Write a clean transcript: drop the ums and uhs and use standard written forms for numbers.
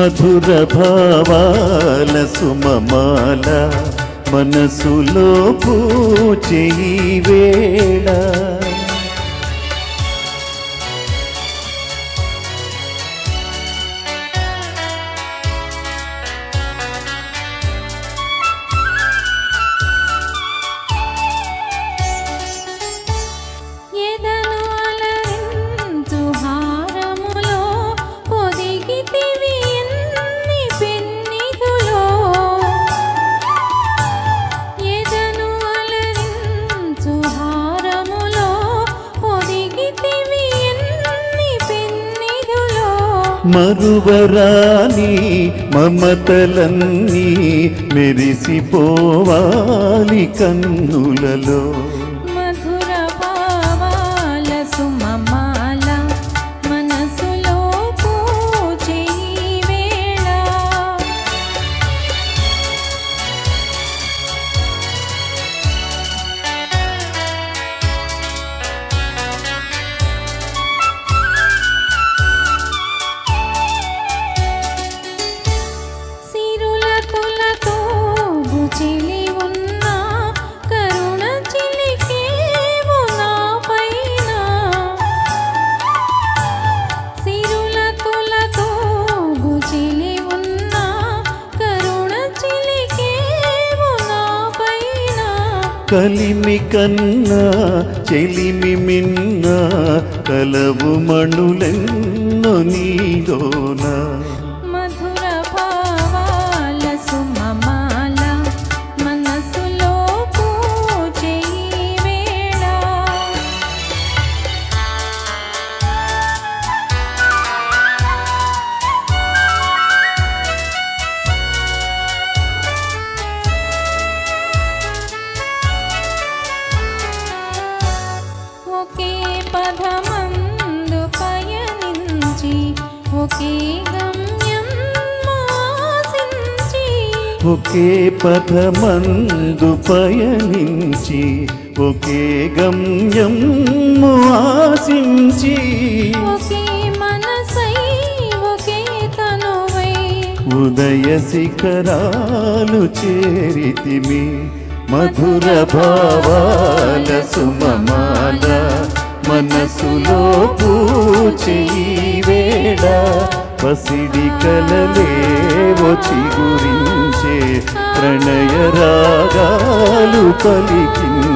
మధుర భావాల సుమమాల మనసులో పూచే ఈ వేళ మరువరాని మమతలన్నీ మెరిసిపోవాలి కన్నులలో మధుర భావాల సుమమాల మనసులో పూచే ఈ వేళ కలిమి కన్నా చెలిమి మిన్న కలవు మణులెన్నో నీలోన మధుర భావాల సుమమాల మనసులో పూచే ఈ వేళ ఒకే పదమందు పయనించి ఒకే గమ్యం ఆశించి ఒకే పథమందు పయనించి ఒకే గమ్యం ఆశించి ఒకే మనసై ఒకే తనువై ఉదయ శిఖరాలు చేరితిమి మధుర భావాల సుమమాల మనసులో పూచే ఈ వేళ పసిడి కలలేవో చిగురించే ప్రణయ రాగాలు పలికించే